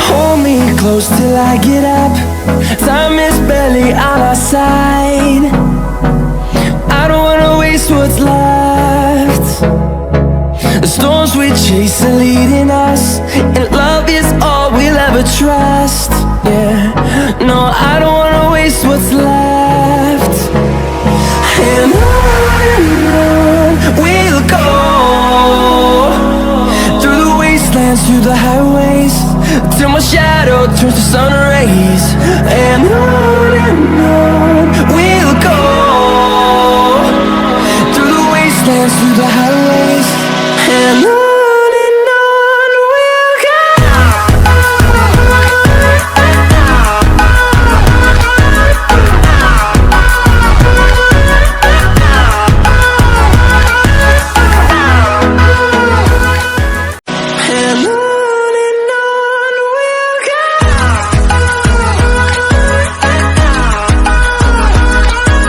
Hold me close till I get up. Time is barely on our side. I don't wanna waste what's left. The storms we chase are leading us, and love is all we'll ever trust. Yeah, no, I don't wanna waste what's left. And on we'll go, through the wastelands, through the highways, till my shadow turns to sun rays. And on